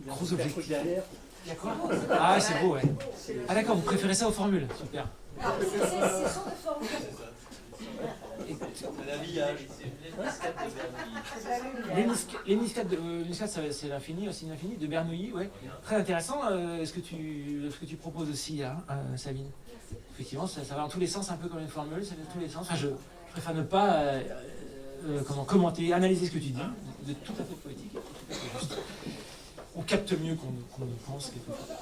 Gros objectif. Ah, c'est beau, ouais. Ah d'accord, vous préférez ça aux formules. Super. C'est sur des formules. L'habillage. L'éniscade, c'est l'infini, aussi l'infini, de Bernoulli, ouais. Très intéressant, ce que tu proposes aussi, là, Sabine. Effectivement, ça va dans tous les sens, un peu comme une formule, ça va dans tous les sens. Enfin, je préfère ne pas commenter, analyser ce que tu dis, de tout à fait poétique, tout à fait juste. On capte mieux qu'on ne pense quelquefois.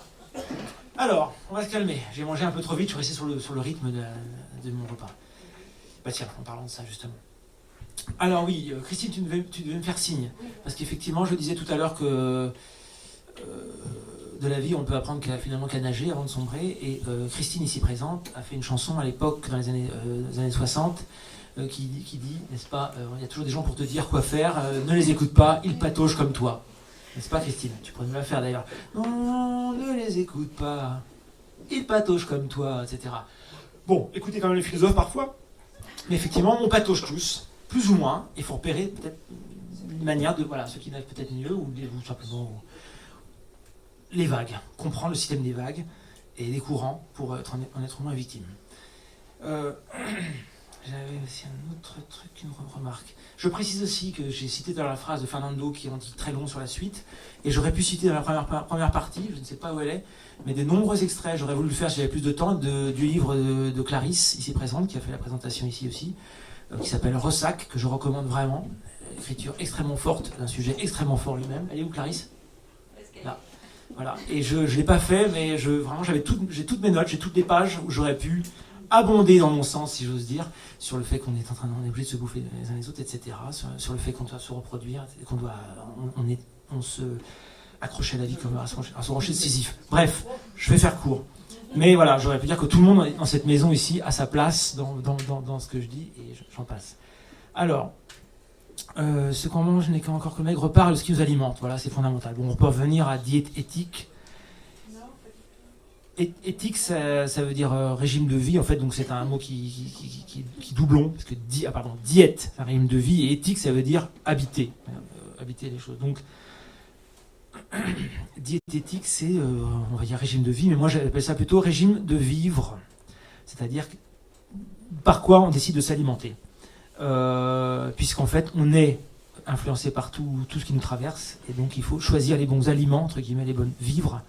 Alors, on va se calmer. J'ai mangé un peu trop vite, je suis resté sur le rythme de mon repas. Bah tiens, en parlant de ça justement. Alors oui, Christine, tu devais me faire signe. Parce qu'effectivement, je disais tout à l'heure que de la vie, on peut apprendre finalement qu'à nager avant de sombrer. Et Christine, ici présente, a fait une chanson à l'époque, dans les années 60, qui dit, n'est-ce pas, il y a toujours des gens pour te dire quoi faire, ne les écoute pas, ils pataugent comme toi. N'est-ce pas, Christine? Tu pourrais me la faire d'ailleurs. Non, ne les écoute pas, ils pataugent comme toi, etc. Bon, écoutez quand même les philosophes parfois. Mais effectivement, on patauge tous, plus ou moins. Il faut repérer peut-être une manière de, voilà, ceux qui n'arrivent peut-être mieux, ou simplement les vagues, comprendre le système des vagues et des courants pour être en être moins victime. J'avais aussi un autre truc, une remarque. Je précise aussi que j'ai cité dans la phrase de Fernando qui en dit très long sur la suite, et j'aurais pu citer dans la première partie, je ne sais pas où elle est, mais des nombreux extraits, j'aurais voulu le faire si j'avais plus de temps, du livre de Clarisse, ici présente, qui a fait la présentation ici aussi, qui s'appelle Ressac, que je recommande vraiment. Écriture extrêmement forte, d'un sujet extrêmement fort lui-même. Elle est où, Clarisse? Là. Voilà. Et je ne l'ai pas fait, mais vraiment, j'ai toutes mes notes, j'ai toutes les pages où j'aurais pu abonder dans mon sens, si j'ose dire, sur le fait qu'on est on est obligé de se bouffer les uns les autres, etc. Sur le fait qu'on doit se reproduire, qu'on doit, on se accrocher à la vie comme à son rocher de Sisyphe. Bref, je vais faire court. Mais voilà, j'aurais pu dire que tout le monde dans cette maison ici a sa place dans ce que je dis, et j'en passe. Alors, ce qu'on mange n'est qu'encore que le maigre repas, ce qui nous alimente. Voilà, c'est fondamental. Bon, on peut revenir à diète éthique. Éthique, ça veut dire régime de vie, en fait, donc c'est un mot qui doublon, parce que diète, c'est un régime de vie, et éthique, ça veut dire habiter les choses. Donc, diététique, c'est, on va dire régime de vie, mais moi j'appelle ça plutôt régime de vivre, c'est-à-dire par quoi on décide de s'alimenter. Puisqu'en fait, on est influencé par tout ce qui nous traverse, et donc il faut choisir les bons aliments, entre guillemets, les bonnes vivres,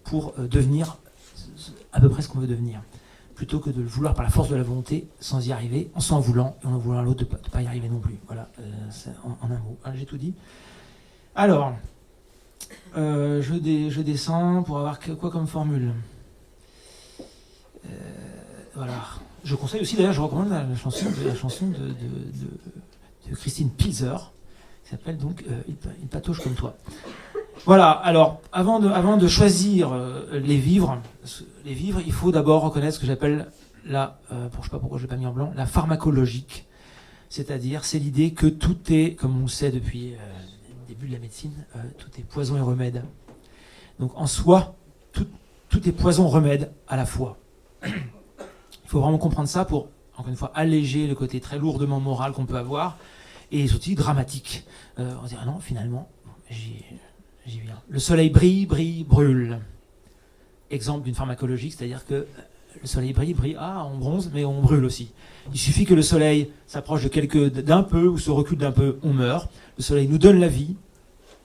pour devenir à peu près ce qu'on veut devenir, plutôt que de le vouloir par la force de la volonté, sans y arriver, en s'en voulant, et en voulant l'autre de ne pas y arriver non plus. Voilà, en un mot. J'ai tout dit. Alors, je descends pour avoir quoi comme formule. Voilà. Je conseille aussi, d'ailleurs, je recommande la chanson de Christine Pilzer, qui s'appelle donc Il patauge comme toi. Voilà, alors, avant de choisir les vivres, il faut d'abord reconnaître ce que j'appelle je ne sais pas pourquoi je l'ai pas mis en blanc, la pharmacologique. C'est-à-dire, c'est l'idée que tout est, comme on le sait depuis le début de la médecine, tout est poison et remède. Donc en soi, tout est poison-remède à la fois. Il faut vraiment comprendre ça pour, encore une fois, alléger le côté très lourdement moral qu'on peut avoir, et aussi dramatique. On dirait, non, finalement, j'y viens. Le soleil brille, brûle. Exemple d'une pharmacologie, c'est-à-dire que le soleil brille, on bronze, mais on brûle aussi. Il suffit que le soleil s'approche d'un peu, ou se recule d'un peu, on meurt. Le soleil nous donne la vie,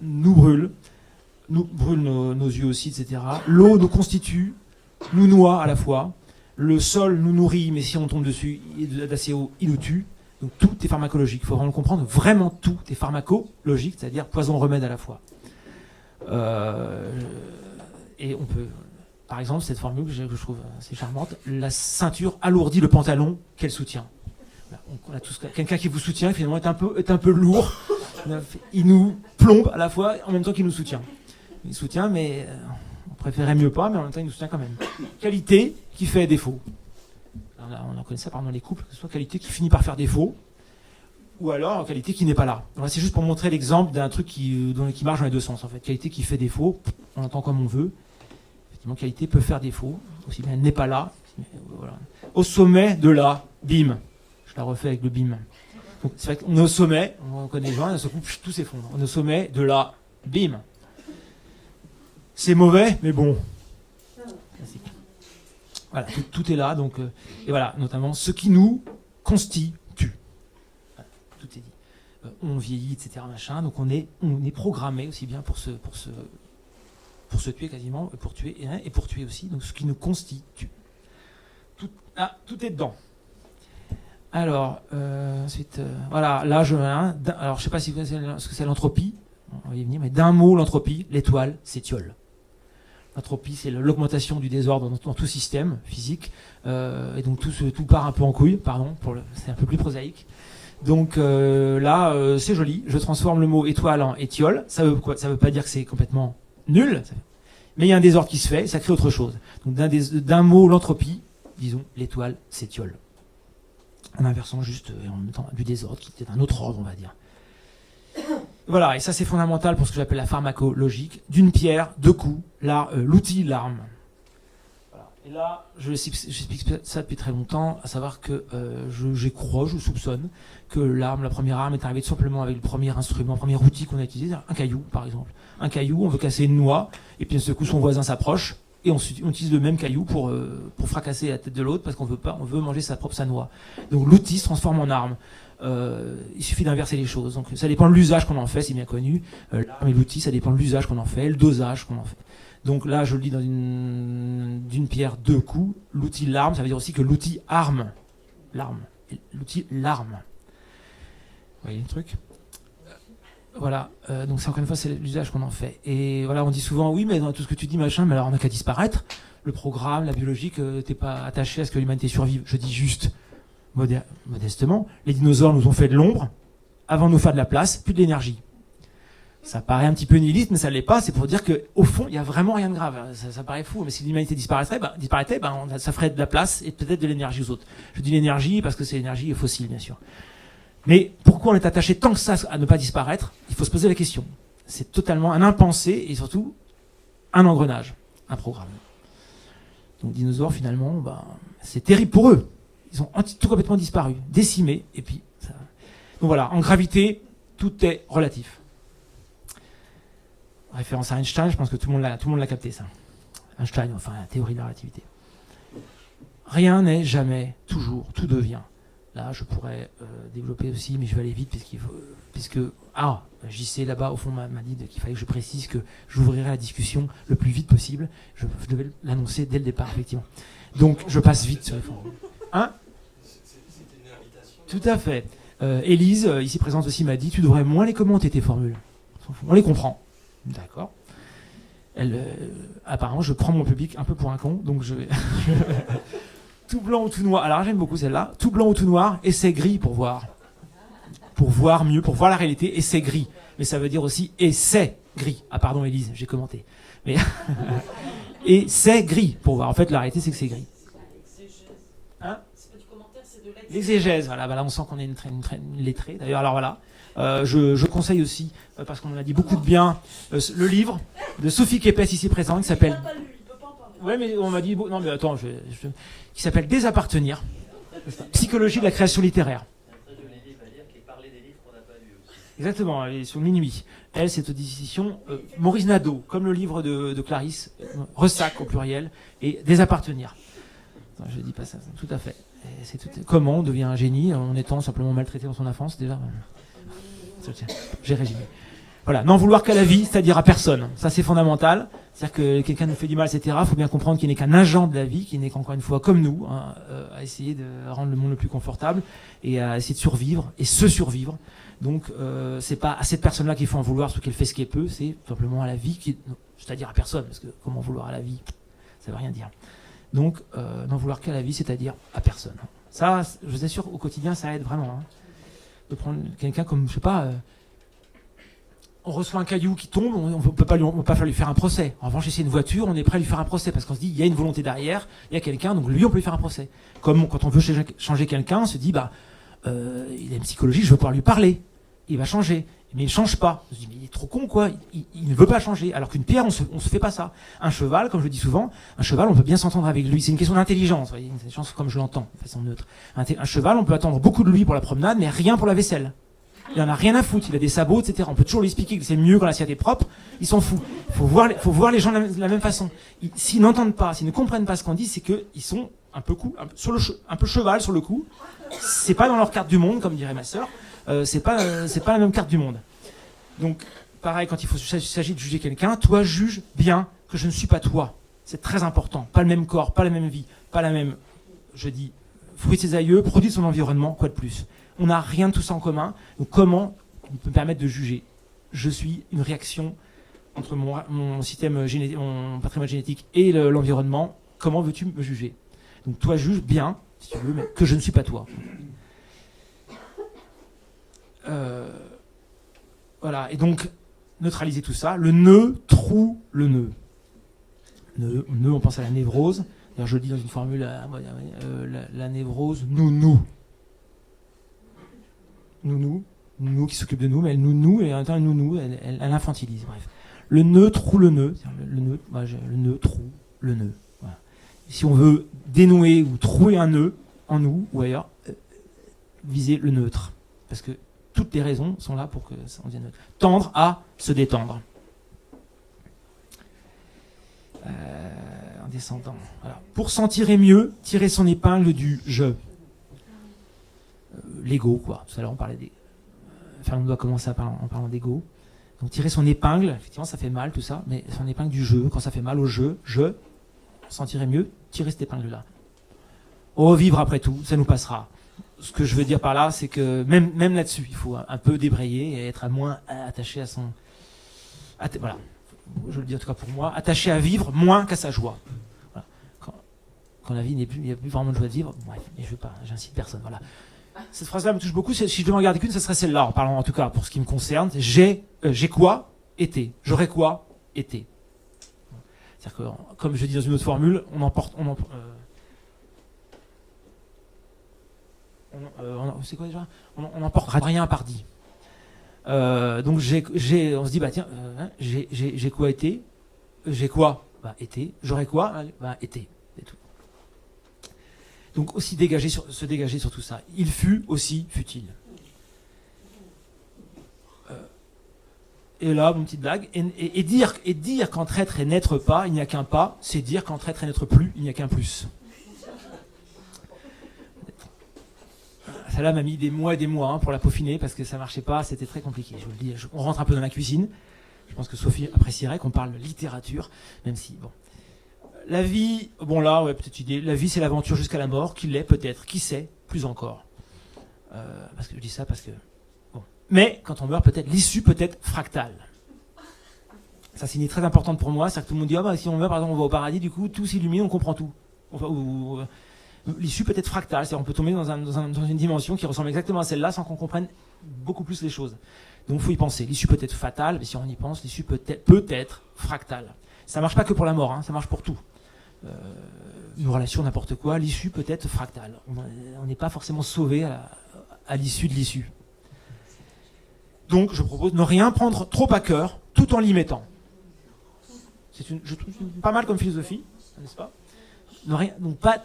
nous brûle nos yeux aussi, etc. L'eau nous constitue, nous noie à la fois. Le sol nous nourrit, mais si on tombe dessus, d'assez haut, il nous tue. Donc tout est pharmacologique. Il faut vraiment le comprendre. Vraiment tout est pharmacologique, c'est-à-dire poison-remède à la fois. Et on peut, par exemple, cette formule que je trouve assez charmante, la ceinture alourdit le pantalon qu'elle soutient. On a tous quelqu'un qui vous soutient, finalement est un peu lourd. Il nous plombe à la fois en même temps qu'il nous soutient. Il soutient, mais on préférait mieux pas, mais en même temps il nous soutient quand même. Qualité qui fait défaut. On en connaît ça par exemple dans les couples, que ce soit qualité qui finit par faire défaut, ou alors qualité qui n'est pas là. Donc, c'est juste pour montrer l'exemple d'un truc qui marche dans les deux sens en fait. Qualité qui fait défaut, on l'entend comme on veut. Effectivement, qualité peut faire défaut, aussi bien elle n'est pas là. Voilà. Au sommet de la bim. Je la refais avec le bim. Donc, c'est vrai qu'on est au sommet, on connaît les gens, et d'un seul coup, tout s'effondre. On est au sommet de la bim. c'est mauvais, mais bon. Classique. Voilà, tout est là, donc, et voilà, notamment ce qui nous constitue. Voilà, tout est dit. On vieillit, etc., machin, donc on est programmé aussi bien pour se tuer quasiment, pour tuer, et pour tuer aussi, donc ce qui nous constitue. Tout est dedans. Alors, ensuite, voilà, là, alors je sais pas si vous connaissez ce que c'est l'entropie, on va y venir, mais d'un mot, l'entropie, l'étoile, c'est Thiol. L'entropie, c'est l'augmentation du désordre dans tout système physique, et donc tout part un peu en couille, pardon, c'est un peu plus prosaïque. Donc là, c'est joli, je transforme le mot étoile en étiole, ça veut quoi? Ça veut pas dire que c'est complètement nul, mais il y a un désordre qui se fait, ça crée autre chose. Donc d'un mot, l'entropie, disons, l'étoile, c'est Thiol. En inversant juste, en mettant du désordre, qui est un autre ordre, on va dire. Voilà, et ça c'est fondamental pour ce que j'appelle la pharmacologique. D'une pierre, deux coups, l'outil, l'arme. Voilà. Et là, j'explique ça depuis très longtemps, à savoir que je soupçonne que la première arme est arrivée tout simplement avec le premier instrument, le premier outil qu'on a utilisé, un caillou par exemple. Un caillou, on veut casser une noix, et puis d'un seul coup son voisin s'approche, et on utilise le même caillou pour fracasser la tête de l'autre parce qu'on veut manger sa noix. Donc l'outil se transforme en arme. Il suffit d'inverser les choses. Donc ça dépend de l'usage qu'on en fait, c'est bien connu. L'arme et l'outil, ça dépend de l'usage qu'on en fait, le dosage qu'on en fait. Donc là, je le dis d'une pierre deux coups. L'outil, l'arme, ça veut dire aussi que l'outil arme. L'arme. L'outil, l'arme. Vous voyez le truc ? Voilà, donc c'est encore une fois, c'est l'usage qu'on en fait. Et voilà, on dit souvent, oui, mais dans tout ce que tu dis, machin, mais alors on n'a qu'à disparaître. Le programme, la biologie, t'es pas attaché à ce que l'humanité survive. Je dis juste, modestement, les dinosaures nous ont fait de l'ombre, avant de nous faire de la place, puis de l'énergie. Ça paraît un petit peu nihiliste, mais ça l'est pas, c'est pour dire que au fond, il y a vraiment rien de grave. Ça paraît fou, mais si l'humanité disparaissait, ça ferait de la place et peut-être de l'énergie aux autres. Je dis l'énergie parce que c'est l'énergie fossile, bien sûr. Mais pourquoi on est attaché tant que ça à ne pas disparaître? Il faut se poser la question. C'est totalement un impensé et surtout un engrenage, un programme. Donc dinosaures, finalement, c'est terrible pour eux. Ils ont tout complètement disparu, décimés, et puis ça... Donc voilà, en gravité, tout est relatif. Référence à Einstein, je pense que tout le monde l'a capté, ça. Einstein, enfin, la théorie de la relativité. Rien n'est jamais, toujours, tout devient. Là, je pourrais développer aussi, mais je vais aller vite, JC là-bas, au fond, m'a dit qu'il fallait que je précise que j'ouvrirai la discussion le plus vite possible. Je devais l'annoncer dès le départ, effectivement. Donc, je passe vite sur les formes. Hein ? C'était une invitation. Tout à fait. Élise, ici présente aussi, m'a dit, tu devrais moins les commenter, tes formules. On les comprend. D'accord. Apparemment, je prends mon public un peu pour un con, donc je vais... Tout blanc ou tout noir. Alors j'aime beaucoup celle-là. Tout blanc ou tout noir, et c'est gris pour voir. Pour voir mieux, pour voir la réalité, et c'est gris. Mais ça veut dire aussi et c'est gris. Ah pardon Élise, j'ai commenté. Mais et c'est gris pour voir. En fait la réalité c'est que c'est gris. Hein ? C'est pas du commentaire, c'est de l'exégèse. Voilà, on sent qu'on est une lettrée. D'ailleurs, alors voilà. Je conseille aussi, parce qu'on en a dit beaucoup de bien, le livre de Sophie Képès ici présente qui s'appelle... Ouais, mais on m'a dit... Non, mais attends, qui s'appelle Désappartenir. Psychologie de la création littéraire. C'est un très joli livre à lire, qui est parler des livres qu'on n'a pas lus aussi. Exactement, elle est sur Minuit. Elle, c'est aux éditions Maurice Nadeau, comme le livre de Clarisse, Ressac au pluriel, et Désappartenir. Attends, je dis pas ça, tout à fait. Comment on devient un génie en étant simplement maltraité dans son enfance, déjà. J'ai résumé. Voilà, n'en vouloir qu'à la vie, c'est-à-dire à personne. Ça, c'est fondamental. C'est-à-dire que quelqu'un nous fait du mal, etc. Il faut bien comprendre qu'il n'est qu'un agent de la vie, qu'il n'est qu'encore une fois comme nous, à essayer de rendre le monde le plus confortable et à essayer de survivre et se survivre. Donc, c'est pas à cette personne-là qu'il faut en vouloir, parce qu'elle fait ce qu'elle peut, c'est simplement à la vie, c'est-à-dire à personne, parce que comment vouloir à la vie, ça veut rien dire. Donc, n'en vouloir qu'à la vie, c'est-à-dire à personne. Ça, je vous assure, au quotidien, ça aide vraiment. De prendre quelqu'un comme, je sais pas, on reçoit un caillou qui tombe, on peut pas lui faire un procès. En revanche, si c'est une voiture, on est prêt à lui faire un procès parce qu'on se dit il y a une volonté derrière, il y a quelqu'un, donc lui on peut lui faire un procès. Comme quand on veut changer quelqu'un, on se dit il a une psychologie, je veux pouvoir lui parler, il va changer, mais il change pas. On se dit mais il est trop con quoi, il ne veut pas changer. Alors qu'une pierre, on se fait pas ça. Un cheval, comme je le dis souvent, un cheval on peut bien s'entendre avec lui. C'est une question d'intelligence, vous voyez, une intelligence comme je l'entends, de façon neutre. Un cheval, on peut attendre beaucoup de lui pour la promenade, mais rien pour la vaisselle. Il en a rien à foutre, il a des sabots, etc. On peut toujours lui expliquer que c'est mieux quand l'assiette est propre, il s'en fout. Faut voir les gens de la même façon. S'ils n'entendent pas, s'ils ne comprennent pas ce qu'on dit, c'est qu'ils sont un peu cheval sur le coup. C'est pas dans leur carte du monde, comme dirait ma sœur. C'est pas la même carte du monde. Donc, pareil, quand il s'agit de juger quelqu'un, toi juge bien que je ne suis pas toi. C'est très important. Pas le même corps, pas la même vie, pas la même, je dis, fruit de ses aïeux, produit de son environnement, quoi de plus. On n'a rien de tout ça en commun. Donc comment on peut me permettre de juger? Je suis une réaction entre mon système génétique, mon patrimoine génétique et l'environnement. Comment veux-tu me juger? Donc toi juge bien, si tu veux, mais que je ne suis pas toi. Voilà, et donc neutraliser tout ça. Le nœud troue le nœud. Nœud, on pense à la névrose. D'ailleurs, je le dis dans une formule, la névrose, nounou. Nounou qui s'occupe de nous, mais elle nounou, et en même temps, elle infantilise, bref. Le nœud troue le nœud. Le nœud troue le nœud. Voilà. Si on veut dénouer ou trouer un nœud en nous ou ailleurs, viser le neutre. Parce que toutes les raisons sont là pour que ça en devienne neutre. Tendre à se détendre. En descendant. Voilà. Pour s'en tirer mieux, tirer son épingle du je. L'ego, quoi. Tout à l'heure, on parlait des. Fernand doit commencer en parlant d'ego. Donc, tirer son épingle, effectivement, ça fait mal, tout ça, mais son épingle du jeu, quand ça fait mal au jeu, s'en tirer mieux, tirer cette épingle-là. Revivre après tout, ça nous passera. Ce que je veux dire par là, c'est que même là-dessus, il faut un peu débrayer et être moins attaché à son. Voilà. Je le dis en tout cas pour moi, attaché à vivre moins qu'à sa joie. Voilà. Quand la vie il n'y a plus vraiment de joie de vivre, bref, mais je veux pas, j'incite personne. Voilà. Cette phrase-là me touche beaucoup. Si je devais en garder qu'une, ce serait celle-là, en parlant en tout cas pour ce qui me concerne. J'ai quoi? Été. J'aurais quoi? Été. C'est-à-dire que, comme je dis dans une autre formule, c'est quoi déjà? On n'emporte rien par dit. Donc on se dit bah tiens, j'ai quoi été? J'ai quoi? Bah été. J'aurais quoi? Bah été. C'est tout. Donc aussi se dégager sur tout ça. Il fut aussi fut-il. Et là, mon petite blague, et dire qu'entre être et n'être pas, il n'y a qu'un pas, c'est dire qu'entre être et n'être plus, il n'y a qu'un plus. Celle-là m'a mis des mois et des mois pour la peaufiner parce que ça marchait pas, c'était très compliqué. Je vous le dis, on rentre un peu dans la cuisine. Je pense que Sophie apprécierait qu'on parle de littérature, même si bon. La vie, bon là, ouais, petite idée. La vie, c'est l'aventure jusqu'à la mort, qu'il l'est peut-être, qui sait, plus encore. Parce que je dis ça parce que bon. Mais quand on meurt, peut-être l'issue peut être fractale. Ça, c'est une idée très importante pour moi, c'est que tout le monde dit si on meurt, par exemple, on va au paradis, du coup, tout s'illumine, on comprend tout. L'issue peut être fractale, c'est-à-dire on peut tomber dans une dimension qui ressemble exactement à celle-là sans qu'on comprenne beaucoup plus les choses. Donc il faut y penser. L'issue peut être fatale, mais si on y pense, l'issue peut être fractale. Ça marche pas que pour la mort, ça marche pour tout. Une relation, n'importe quoi, l'issue peut être fractale. On n'est pas forcément sauvé à l'issue de l'issue. Donc je propose de ne rien prendre trop à cœur, tout en l'y mettant. Je trouve pas mal comme philosophie, n'est-ce pas? Donc pas...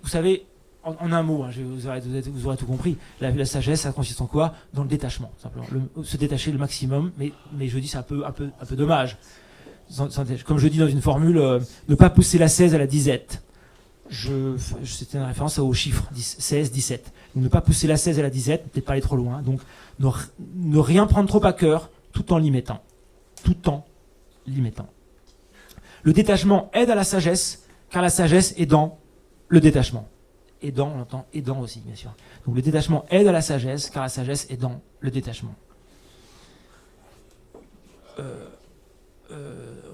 Vous savez, en un mot, vous aurez tout compris, la sagesse, ça consiste en quoi? Dans le détachement, simplement. Se détacher le maximum, mais je dis c'est un peu dommage. Comme je dis dans une formule, ne pas pousser la 16 à la disette. C'était une référence aux chiffres, 16, 17. Donc, ne pas pousser la 16 à la disette, peut-être pas aller trop loin. Donc ne rien prendre trop à cœur, tout en l'y mettant. Le détachement aide à la sagesse, car la sagesse est dans le détachement. Aidant, on entend aidant aussi, bien sûr. Donc le détachement aide à la sagesse, car la sagesse est dans le détachement.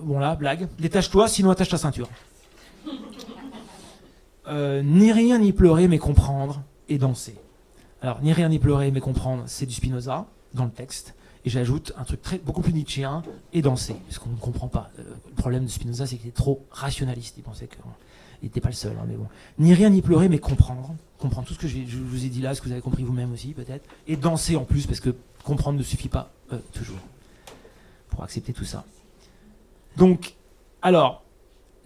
Bon là, blague. Détache-toi, sinon attache ta ceinture. Ni rien ni pleurer, mais comprendre et danser. Alors, ni rien ni pleurer, mais comprendre, c'est du Spinoza, dans le texte. Et j'ajoute un truc beaucoup plus nietzschéen, et danser, parce qu'on ne comprend pas. Le problème de Spinoza, c'est qu'il est trop rationaliste. Il pensait qu'il n'était pas le seul, mais bon. Ni rien ni pleurer, mais comprendre. Comprendre tout ce que je vous ai dit là, ce que vous avez compris vous-même aussi, peut-être. Et danser en plus, parce que comprendre ne suffit pas toujours pour accepter tout ça. Donc, alors,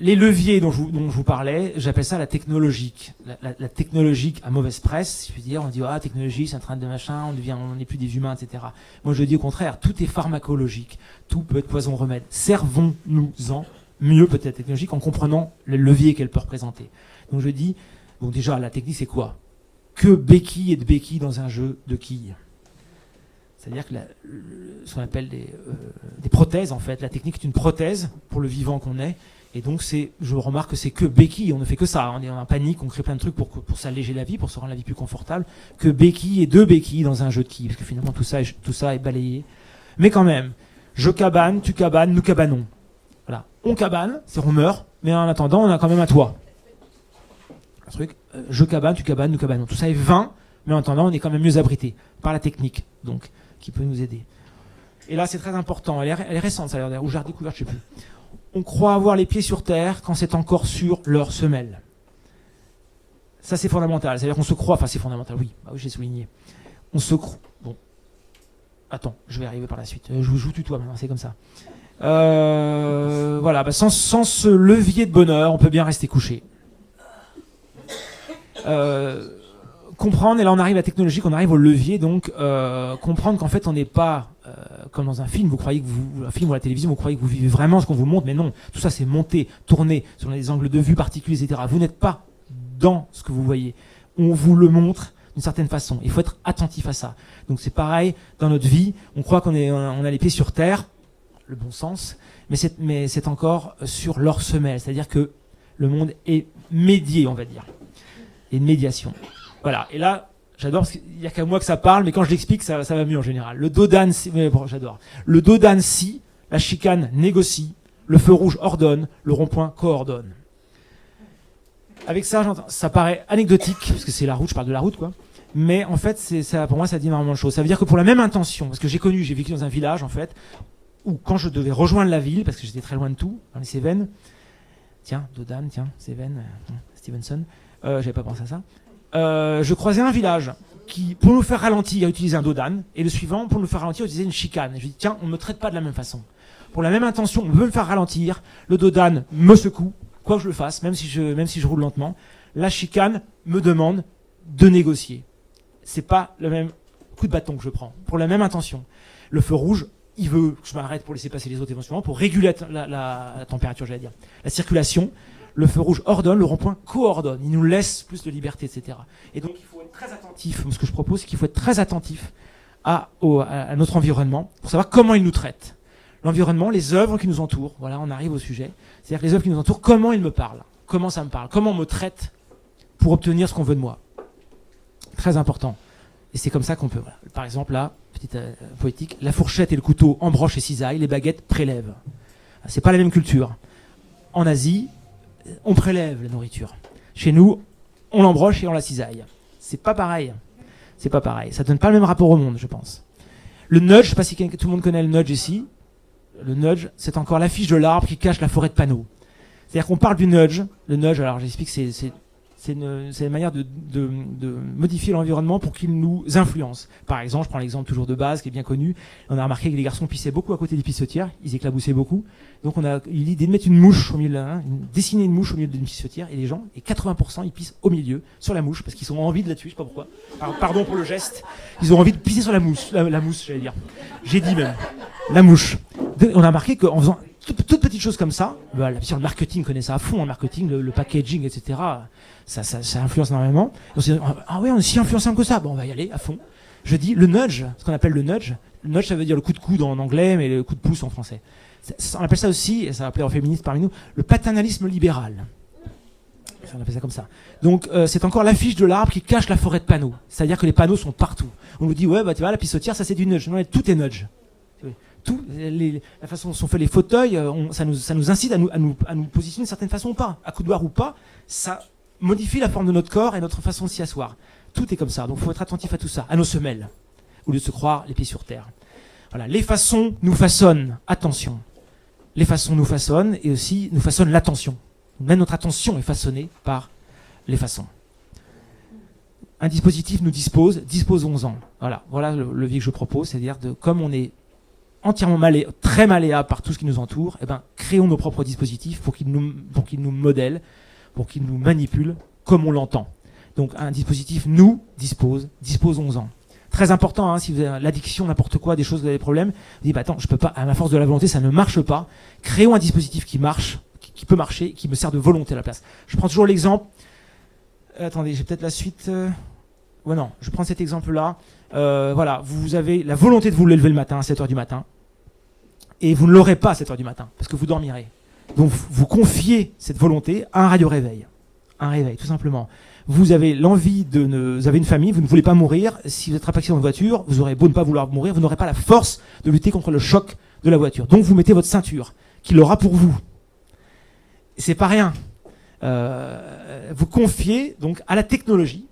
les leviers dont je vous parlais, j'appelle ça la technologique. La technologique à mauvaise presse, si je puis dire, on dit ah technologie, c'est un train de machin, on n'est plus des humains, etc. Moi je dis au contraire, tout est pharmacologique, tout peut être poison remède. Servons-nous-en mieux peut-être technologique en comprenant le levier qu'elle peut représenter. Donc je dis, bon déjà la technique c'est quoi? Que béquille et de béquille dans un jeu de quilles. C'est-à-dire que ce qu'on appelle des prothèses en fait. La technique est une prothèse pour le vivant qu'on est. Et donc, je remarque que c'est que béquille, on ne fait que ça. On est en panique, on crée plein de trucs pour s'alléger la vie, pour se rendre la vie plus confortable. Que béquille et deux béquilles dans un jeu de quilles. Parce que finalement, tout ça est balayé. Mais quand même, je cabane, tu cabanes, nous cabanons. Voilà. On cabane, c'est on meurt, mais en attendant, on a quand même un toit. Un truc, je cabane, tu cabanes, nous cabanons. Tout ça est vain, mais en attendant, on est quand même mieux abrité par la technique, donc, qui peut nous aider. Et là, c'est très important. Elle est récente, ça a l'air, ou j'ai redécouvert, je sais plus. On croit avoir les pieds sur terre quand c'est encore sur leur semelle. Ça, c'est fondamental. C'est-à-dire qu'on se croit... Enfin, c'est fondamental, oui. Ah oui, j'ai souligné. On se croit... Bon. Attends, je vais arriver par la suite. Je vous tutoie maintenant, c'est comme ça. Voilà. Bah, sans ce levier de bonheur, on peut bien rester couché. Comprendre, et là on arrive à la technologie, on arrive au levier, donc comprendre qu'en fait on n'est pas comme dans un film, vous croyez que un film ou la télévision, vous croyez que vous vivez vraiment ce qu'on vous montre, mais non, tout ça c'est monté, tourné, sur des angles de vue particuliers, etc. Vous n'êtes pas dans ce que vous voyez, on vous le montre d'une certaine façon, il faut être attentif à ça. Donc c'est pareil, dans notre vie, on croit on a les pieds sur terre, le bon sens, mais c'est encore sur leur semelle, c'est-à-dire que le monde est médié, on va dire, et une médiation. Voilà, et là, j'adore parce qu'il n'y a qu'à moi que ça parle, mais quand je l'explique, ça va mieux en général. Le dos d'âne, bon, j'adore. Le dos d'âne scie, la chicane négocie, le feu rouge ordonne, le rond-point coordonne. Avec ça, ça paraît anecdotique, parce que c'est la route, je parle de la route, quoi. Mais en fait, ça, pour moi, ça dit énormément de choses. Ça veut dire que pour la même intention, parce que j'ai vécu dans un village, en fait, où quand je devais rejoindre la ville, parce que j'étais très loin de tout, dans les Cévennes, tiens, dos d'âne, tiens, Cévennes, Stevenson, j'avais pas pensé à ça. Je croisais un village qui, pour nous faire ralentir, a utilisé un dos d'âne, et le suivant, pour nous faire ralentir, a utilisé une chicane. Et je dis, tiens, on ne me traite pas de la même façon. Pour la même intention, on veut me faire ralentir, le dos d'âne me secoue, quoi que je le fasse, même si je roule lentement. La chicane me demande de négocier. C'est pas le même coup de bâton que je prends, pour la même intention. Le feu rouge, il veut que je m'arrête pour laisser passer les autres éventuellement, pour réguler la température, j'allais dire. La circulation. Le feu rouge ordonne, le rond-point coordonne. Il nous laisse plus de liberté, etc. Et donc, il faut être très attentif. Ce que je propose, c'est qu'il faut être très attentif à notre environnement pour savoir comment il nous traite. L'environnement, les œuvres qui nous entourent. Voilà, on arrive au sujet. C'est-à-dire que les œuvres qui nous entourent, comment ils me parlent? Comment ça me parle? Comment on me traite pour obtenir ce qu'on veut de moi? Très important. Et c'est comme ça qu'on peut. Voilà. Par exemple, là, petite poétique, la fourchette et le couteau embrochent et cisaillent, les baguettes prélèvent. C'est pas la même culture. En Asie, on prélève la nourriture. Chez nous, on l'embroche et on la cisaille. C'est pas pareil. C'est pas pareil. Ça donne pas le même rapport au monde, je pense. Le nudge, je sais pas si tout le monde connaît le nudge ici. Le nudge, c'est encore l'affiche de l'arbre qui cache la forêt de panneaux. C'est-à-dire qu'on parle du nudge. Le nudge, alors j'explique, c'est une manière de modifier l'environnement pour qu'il nous influence. Par exemple, je prends l'exemple toujours de base, qui est bien connu. On a remarqué que les garçons pissaient beaucoup à côté des pissotières, ils éclaboussaient beaucoup. Donc on a eu l'idée de mettre une mouche au milieu, dessiner une mouche au milieu d'une pissotière, et les gens, et 80%, ils pissent au milieu, sur la mouche, parce qu'ils ont envie de la tuer, je sais pas pourquoi. Pardon pour le geste. Ils ont envie de pisser sur la mouche, la mousse, j'allais dire. J'ai dit même. La mouche. On a remarqué qu'en faisant toutes petites choses comme ça, bah, bien sûr, le marketing connaît ça à fond, le marketing, le packaging, etc. Ça influence énormément. On s'est dit, ah ouais, on est si influençable que ça, bon, on va y aller à fond. Je dis le nudge, ce qu'on appelle le nudge. Le nudge, ça veut dire le coup de coude en anglais, mais le coup de pouce en français. On appelle ça aussi, et ça va plaire aux féministes parmi nous, le paternalisme libéral. On appelle ça comme ça. Donc c'est encore l'affiche de l'arbre qui cache la forêt de panneaux. C'est-à-dire que les panneaux sont partout. On nous dit, ouais, bah tu vois, la pissotière, ça c'est du nudge. Non, tout est nudge. Tout, la façon dont sont faits les fauteuils, ça nous incite à nous positionner d'une certaine façon ou pas. À coudoir ou pas, ça modifie la forme de notre corps et notre façon de s'y asseoir. Tout est comme ça. Donc il faut être attentif à tout ça, à nos semelles, au lieu de se croire les pieds sur terre. Voilà. Les façons nous façonnent. Attention. Les façons nous façonnent et aussi nous façonnent l'attention. Même notre attention est façonnée par les façons. Un dispositif nous dispose, disposons-en. Voilà le levier que je propose, c'est-à-dire comme on est entièrement très malléable par tout ce qui nous entoure, eh ben, créons nos propres dispositifs pour qu'ils nous modèlent, pour qu'ils nous manipulent comme on l'entend. Donc un dispositif nous disposons-en. Très important, hein, si vous avez l'addiction, n'importe quoi, des choses, vous avez des problèmes, vous dites, attends, je peux pas, à ma force de la volonté, ça ne marche pas. Créons un dispositif qui marche, qui peut marcher, qui me sert de volonté à la place. Je prends toujours l'exemple, attendez, j'ai peut-être la suite, ouais non, je prends cet exemple-là, voilà, vous avez la volonté de vous lever le matin à 7h du matin, et vous ne l'aurez pas à 7h du matin, parce que vous dormirez. Donc vous confiez cette volonté à un radio-réveil. Un réveil, tout simplement. Vous avez l'envie vous avez une famille, vous ne voulez pas mourir. Si vous êtes impacté dans une voiture, vous aurez beau ne pas vouloir mourir, vous n'aurez pas la force de lutter contre le choc de la voiture. Donc vous mettez votre ceinture, qui l'aura pour vous. Et c'est pas rien. Vous confiez donc à la technologique,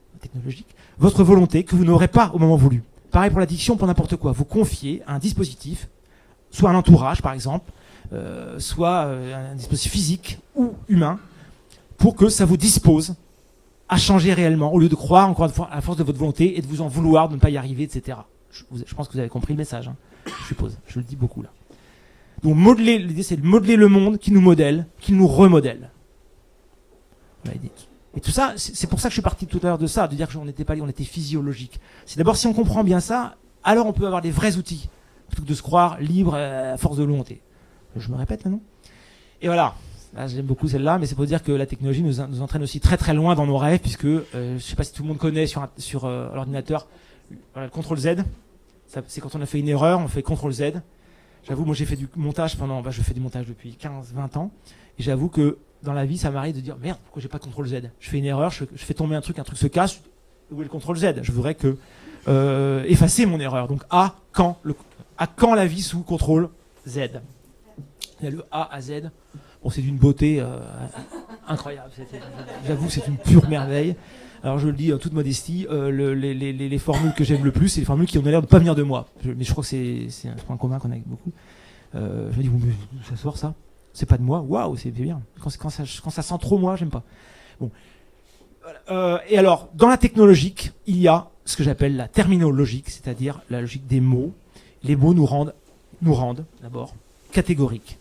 votre volonté que vous n'aurez pas au moment voulu. Pareil pour l'addiction, pour n'importe quoi. Vous confiez un dispositif, soit un entourage par exemple, soit un dispositif physique ou humain, pour que ça vous dispose à changer réellement, au lieu de croire encore une fois à la force de votre volonté et de vous en vouloir de ne pas y arriver, etc. Je pense que vous avez compris le message, hein, je suppose. Je le dis beaucoup là. Donc l'idée c'est de modeler le monde qui nous modèle, qui nous remodèle. Et tout ça, c'est pour ça que je suis parti tout à l'heure de ça, de dire qu'on n'était pas lié, on était physiologique. C'est d'abord si on comprend bien ça, alors on peut avoir des vrais outils, plutôt que de se croire libre à force de volonté. Je me répète maintenant. Et voilà. Là, j'aime beaucoup celle-là, mais c'est pour dire que la technologie nous entraîne aussi très très loin dans nos rêves, puisque je ne sais pas si tout le monde connaît sur l'ordinateur le CTRL Z. C'est quand on a fait une erreur, on fait CTRL Z. J'avoue, moi j'ai fait du montage je fais du montage depuis 15-20 ans, et j'avoue que dans la vie, ça m'arrive de dire merde, pourquoi j'ai pas CTRL Z. Je fais une erreur, je fais tomber un truc se casse. Où est le CTRL Z? Je voudrais effacer mon erreur. Donc à quand la vie sous CTRL Z? Il y a le A à Z. Bon, c'est d'une beauté incroyable. J'avoue, c'est une pure merveille. Alors, je le dis en toute modestie, les formules que j'aime le plus, c'est les formules qui ont l'air de pas venir de moi. Mais je crois que c'est un point commun qu'on a avec beaucoup. Je me dis, mais ça sort ça? C'est pas de moi? Waouh, c'est bien. Quand ça sent trop moi, j'aime pas. Bon. Et alors, dans la technologique, il y a ce que j'appelle la terminologique, c'est-à-dire la logique des mots. Les mots nous rendent d'abord catégoriques.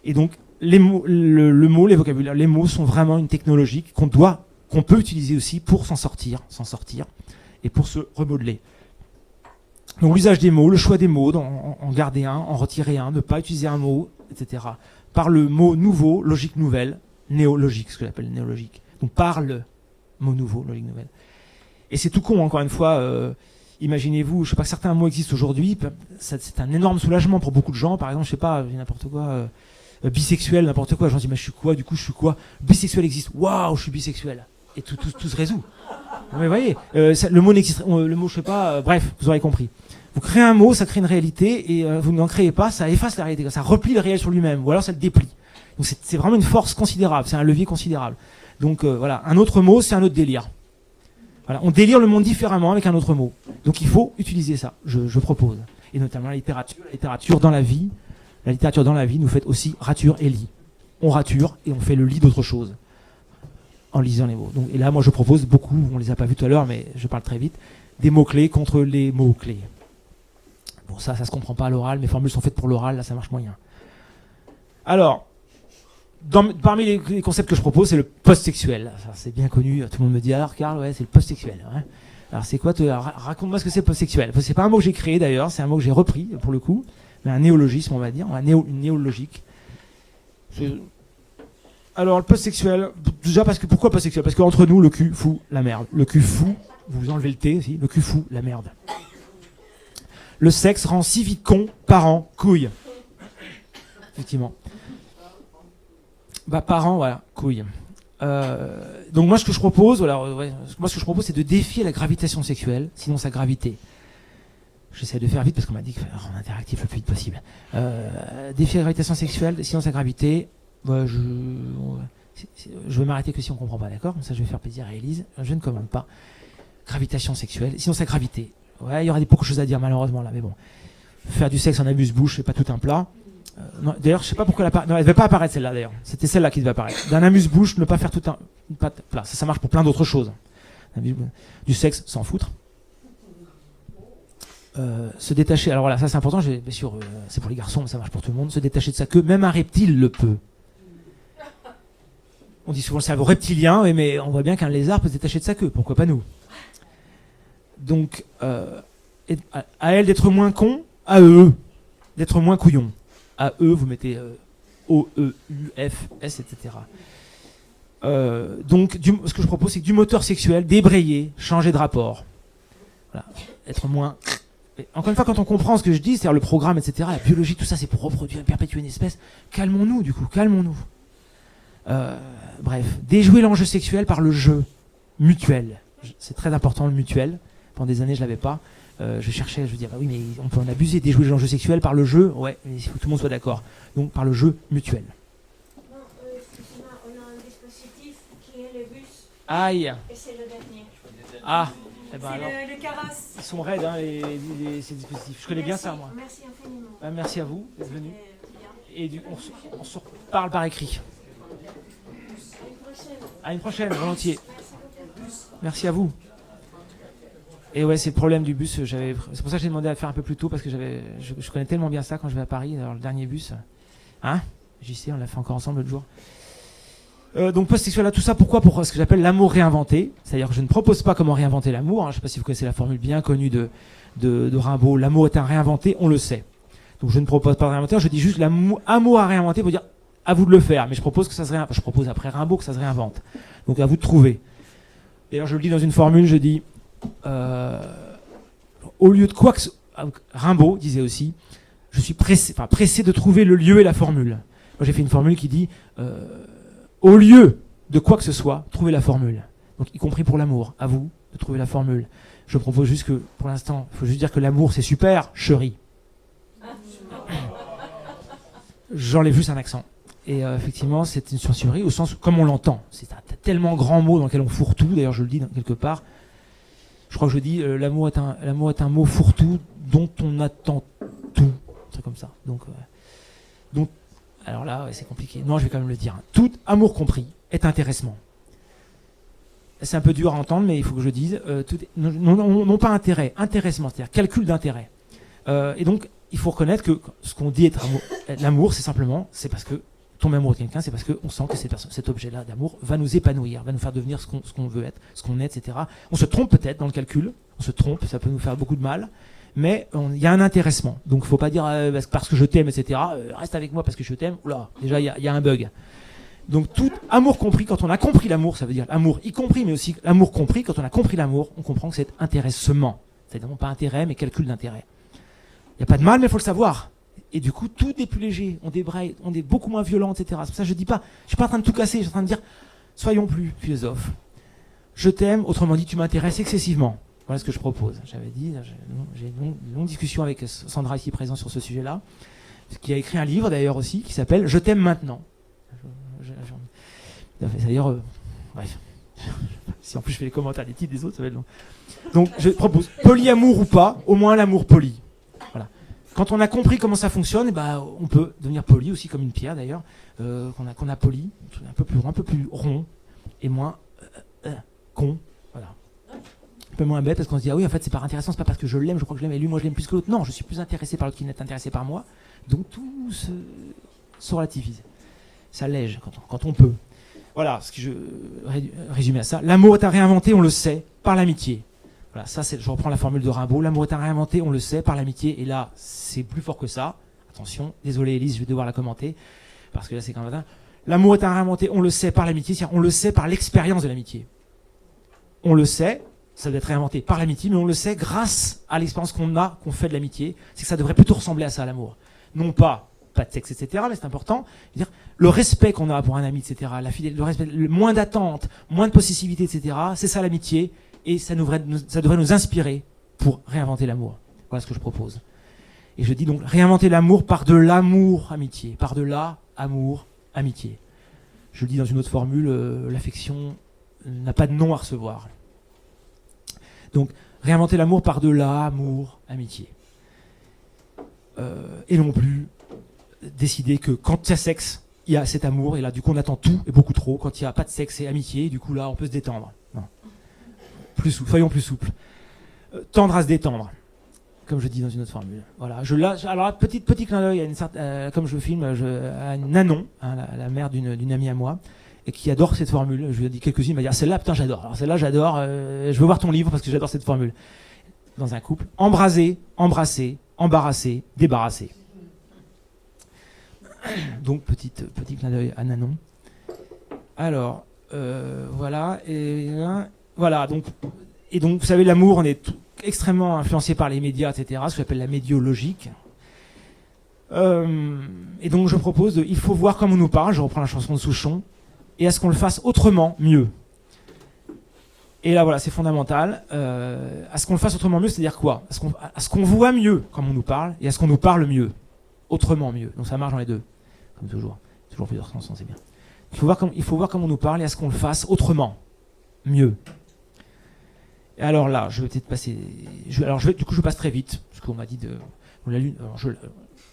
Et donc, les mots, le mot, les vocabulaires, les mots sont vraiment une technologie qu'on peut utiliser aussi pour s'en sortir, et pour se remodeler. Donc l'usage des mots, le choix des mots, en garder un, en retirer un, ne pas utiliser un mot, etc. Par le mot nouveau, logique nouvelle, néologique, ce que j'appelle néologique. Donc par le mot nouveau, logique nouvelle. Et c'est tout con, encore une fois. Imaginez-vous, je sais pas, certains mots existent aujourd'hui, c'est un énorme soulagement pour beaucoup de gens. Par exemple, je sais pas, n'importe quoi. Bisexuel, n'importe quoi. J'en dis, mais je suis quoi? Du coup, je suis quoi? Bisexuel existe. Waouh, je suis bisexuel. Et tout se résout. Mais vous voyez, le mot n'existe, le mot, je sais pas. Bref, vous aurez compris. Vous créez un mot, ça crée une réalité, et vous n'en créez pas, ça efface la réalité, ça replie le réel sur lui-même, ou alors ça le déplie. Donc c'est vraiment une force considérable, c'est un levier considérable. Donc voilà, un autre mot, c'est un autre délire. Voilà, on délire le monde différemment avec un autre mot. Donc il faut utiliser ça, je propose. Et notamment la littérature dans la vie. La littérature dans la vie nous fait aussi rature et lit. On rature et on fait le lit d'autre chose en lisant les mots. Donc, et là, moi, je propose beaucoup, on les a pas vus tout à l'heure, mais je parle très vite, des mots-clés contre les mots-clés. Bon, ça se comprend pas à l'oral, mes formules sont faites pour l'oral, là, ça marche moyen. Alors, parmi les concepts que je propose, c'est le post-sexuel. C'est bien connu, tout le monde me dit, alors, Karl, ouais, c'est le post-sexuel. Hein. Alors, c'est quoi, raconte-moi ce que c'est post-sexuel. C'est pas un mot que j'ai créé, d'ailleurs, c'est un mot que j'ai repris, pour le coup. Mais un néologisme, on va dire, une néologique. Alors, le post-sexuel, déjà pourquoi post-sexuel? Parce qu'entre nous, le cul fout la merde. Le cul fout, vous enlevez le T aussi, le cul fout la merde. Le sexe rend si vite con, parent, couille. Effectivement. Parent, voilà, couille. Donc moi, ce que je propose, c'est de défier la gravitation sexuelle, sinon sa gravité. J'essaie de faire vite parce qu'on m'a dit qu'on interactif le plus vite possible. Défier la gravitation sexuelle, sinon sa gravité, je vais m'arrêter que si on comprend pas, d'accord? Comme ça, je vais faire plaisir à Élise. Je ne commande pas. Gravitation sexuelle, sinon sa gravité. Ouais, il y aura beaucoup de choses à dire malheureusement là, mais bon. Faire du sexe en amuse-bouche, c'est pas tout un plat. Non, d'ailleurs, je sais pas pourquoi elle devait pas apparaître celle-là d'ailleurs. C'était celle-là qui devait apparaître. D'un amuse-bouche, ne pas faire tout un plat. Ça marche pour plein d'autres choses. Du sexe, s'en foutre. se détacher, alors voilà, ça c'est important, bien sûr, c'est pour les garçons, mais ça marche pour tout le monde, se détacher de sa queue, même un reptile le peut. On dit souvent le cerveau reptilien, oui, mais on voit bien qu'un lézard peut se détacher de sa queue, pourquoi pas nous? Donc, à elle d'être moins con, à eux d'être moins couillon. À eux, vous mettez O-E-U-F-S, etc. Donc, ce que je propose, c'est que du moteur sexuel, débrayer, changer de rapport. Voilà. Être moins... Et encore une fois, quand on comprend ce que je dis, c'est-à-dire le programme, etc., la biologie, tout ça, c'est pour reproduire, perpétuer une espèce. Calmons-nous, du coup, calmons-nous. Bref, déjouer l'enjeu sexuel par le jeu mutuel. C'est très important, le mutuel. Pendant des années, je l'avais pas. Je cherchais, je me disais, bah oui, mais on peut en abuser, déjouer l'enjeu sexuel par le jeu. Ouais, mais il faut que tout le monde soit d'accord. Donc, par le jeu mutuel. Non, excusez-moi, on a un dispositif qui est le bus. Aïe. Et c'est le dernier. Ah. Eh ben C'est alors, le carasse. ils sont raides, hein, ces dispositifs. Je connais bien ça, moi. Merci infiniment. Merci à vous d'être venus. Bien. Et on se reparle par écrit. À une prochaine, volontiers. Merci à vous. Et ouais, c'est le problème du bus. C'est pour ça que j'ai demandé à le faire un peu plus tôt, parce que je connais tellement bien ça quand je vais à Paris, alors le dernier bus. Hein? JC, on l'a fait encore ensemble l'autre jour. Donc post-sexuel, tout ça, pourquoi? Pour ce que j'appelle l'amour réinventé. C'est-à-dire que je ne propose pas comment réinventer l'amour. Je ne sais pas si vous connaissez la formule bien connue de Rimbaud. L'amour est un réinventé, on le sait. Donc je ne propose pas de réinventer, je dis juste l'amour à réinventer pour dire à vous de le faire. Mais je propose que ça se réinvente. Je propose après Rimbaud que ça se réinvente. Donc à vous de trouver. D'ailleurs, je le dis dans une formule, je dis au lieu de quoi que Rimbaud disait aussi, je suis pressé de trouver le lieu et la formule. Moi j'ai fait une formule qui dit au lieu de quoi que ce soit, trouvez la formule. Donc, y compris pour l'amour. À vous de trouver la formule. Je propose juste que, pour l'instant, il faut juste dire que l'amour, c'est super, chérie. J'enlève juste un accent. Et effectivement, c'est une censurerie au sens comme on l'entend. C'est un tellement grand mot dans lequel on fourre tout. D'ailleurs, je le dis quelque part. Je crois que je dis l'amour est un mot fourre-tout dont on attend tout. Un truc comme ça. Donc alors là, ouais, c'est compliqué. Non, je vais quand même le dire. Tout amour compris est intéressement. C'est un peu dur à entendre, mais il faut que je dise. Non, pas intérêt, intéressement, c'est-à-dire calcul d'intérêt. Et donc, il faut reconnaître que ce qu'on dit être l'amour, c'est parce que tomber amoureux de quelqu'un, c'est parce qu'on sent que cet objet-là d'amour va nous épanouir, va nous faire devenir ce qu'on veut être, ce qu'on est, etc. On se trompe peut-être dans le calcul. On se trompe, ça peut nous faire beaucoup de mal. Mais il y a un intéressement. Donc il ne faut pas dire parce que je t'aime, etc. Reste avec moi parce que je t'aime. Oula, déjà il y a un bug. Donc tout amour compris, quand on a compris l'amour, ça veut dire l'amour y compris, mais aussi l'amour compris. Quand on a compris l'amour, on comprend que c'est intéressement. C'est-à-dire non pas intérêt, mais calcul d'intérêt. Il n'y a pas de mal, mais il faut le savoir. Et du coup, tout est plus léger. On débraye, on est beaucoup moins violent, etc. C'est pour ça que je dis pas, je suis pas en train de tout casser. Je suis en train de dire, soyons plus philosophes. Je t'aime, autrement dit, tu m'intéresses excessivement. Voilà ce que je propose. J'avais dit, j'ai une longue discussion avec Sandra ici présente sur ce sujet-là, qui a écrit un livre d'ailleurs aussi, qui s'appelle Je t'aime maintenant. D'ailleurs, bref, si en plus je fais les commentaires des titres des autres, ça va être long. Donc je propose, polyamour ou pas, au moins l'amour poli. Voilà. Quand on a compris comment ça fonctionne, on peut devenir poli aussi, comme une pierre d'ailleurs, qu'on a poli, un peu plus rond et moins con. Voilà. Un peu moins bête parce qu'on se dit ah oui en fait c'est pas intéressant, c'est pas parce que je l'aime, je crois que je l'aime et lui moi je l'aime plus que l'autre. Non, je suis plus intéressé par l'autre qu'il n'est intéressé par moi. Donc tout se relativise. Ça lège quand on peut. Voilà, ce que je résumé à ça. L'amour est à réinventer, on le sait, par l'amitié. Voilà, ça je reprends la formule de Rimbaud. L'amour est à réinventer, on le sait, par l'amitié. Et là, c'est plus fort que ça. Attention, désolé Élise, je vais devoir la commenter parce que là c'est quand même. L'amour est à réinventer, on le sait par l'amitié, c'est-à-dire on le sait par l'expérience de l'amitié. On le sait. Ça doit être réinventé par l'amitié, mais on le sait grâce à l'expérience qu'on fait de l'amitié. C'est que ça devrait plutôt ressembler à ça, l'amour. Non pas de sexe, etc., mais c'est important. Dire, le respect qu'on a pour un ami, etc., la fidélité, le respect, moins d'attente, moins de possessivité, etc., c'est ça l'amitié, et ça devrait nous inspirer pour réinventer l'amour. Voilà ce que je propose. Et je dis donc, réinventer l'amour par de l'amour, amitié. Par de l'amour, amitié. Je le dis dans une autre formule, l'affection n'a pas de nom à recevoir. Donc, réinventer l'amour par de l'amour, amitié. Et non plus décider que quand il y a sexe, il y a cet amour, et là, du coup, on attend tout et beaucoup trop. Quand il n'y a pas de sexe et amitié, et du coup, là, on peut se détendre. Non. Plus souple, soyons plus souples. Tendre à se détendre. comme je dis dans une autre formule. Voilà. Alors petit clin d'œil comme je filme, à Nanon, hein, la mère d'une amie à moi, et qui adore cette formule. Je lui ai dit quelques-unes, il m'a dit celle-là, putain, j'adore. Alors celle-là, j'adore. Je veux voir ton livre parce que j'adore cette formule. Dans un couple, embraser, embrasser, embarrasser, débarrasser. Donc petit clin d'œil à Nanon. Alors voilà voilà donc vous savez, l'amour, on est extrêmement influencé par les médias, etc. Ce que j'appelle la médiologique. Et donc je propose il faut voir comme on nous parle. Je reprends la chanson de Souchon. Et à ce qu'on le fasse autrement, mieux. Et là, voilà, c'est fondamental. À ce qu'on le fasse autrement mieux, c'est-à-dire quoi ? À ce qu'on voit mieux, comme on nous parle, et à ce qu'on nous parle mieux. Autrement mieux. Donc ça marche dans les deux. Comme toujours. Toujours plusieurs sens, c'est bien. Il faut voir comme on nous parle, et à ce qu'on le fasse autrement. Mieux. Et alors là, je vais peut-être passer... du coup, je passe très vite, parce qu'on m'a dit de... La Lune...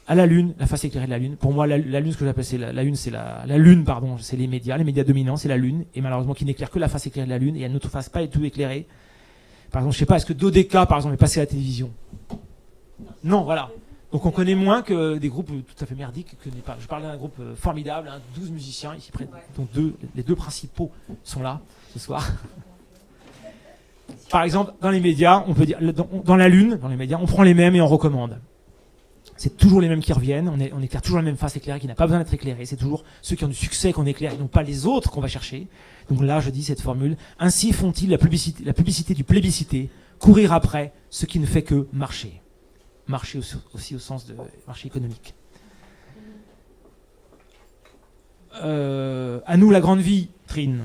À la Lune, la face éclairée de la Lune. Pour moi, la Lune, ce que j'appelle, c'est la Lune, c'est la Lune, pardon, c'est les médias dominants, c'est la Lune, et malheureusement qui n'éclaire que la face éclairée de la Lune, et elle ne notre face pas du tout éclairée. Par exemple, je sais pas, est-ce que Dodeka, par exemple, est passé à la télévision ? Non, voilà. Donc on connaît moins que des groupes tout à fait merdiques que n'est pas. Je parle d'un groupe formidable, 12 musiciens ici près, dont les deux principaux sont là ce soir. Par exemple, dans les médias, on peut dire, dans la Lune, dans les médias, on prend les mêmes et on recommande. C'est toujours les mêmes qui reviennent, on éclaire toujours la même face éclairée qui n'a pas besoin d'être éclairée, c'est toujours ceux qui ont du succès qu'on éclaire et non pas les autres qu'on va chercher. Donc là, je dis cette formule, ainsi font-ils la publicité du plébiscité, courir après ce qui ne fait que marcher. Marcher aussi au sens de marché économique. À nous la grande vie, Trine.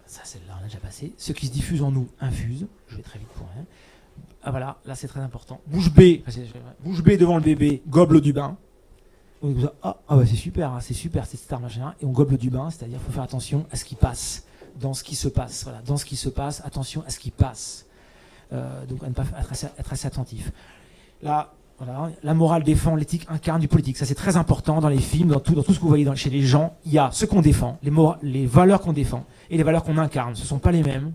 Ça, celle-là, on a déjà passé. Ce qui se diffuse en nous infuse. Je vais très vite pour rien. Ah voilà, là c'est très important. Bouche bée devant le bébé, gobe l'eau du bain. Ah bah c'est super cette star machin. Et on gobe l'eau du bain, c'est-à-dire qu'il faut faire attention à ce qui passe, dans ce qui se passe. Voilà, dans ce qui se passe, attention à ce qui passe. Donc à ne pas être assez attentif. Là, voilà, la morale défend, l'éthique incarne du politique. Ça c'est très important dans les films, dans tout ce que vous voyez chez les gens. Il y a ce qu'on défend, les valeurs qu'on défend et les valeurs qu'on incarne. Ce ne sont pas les mêmes.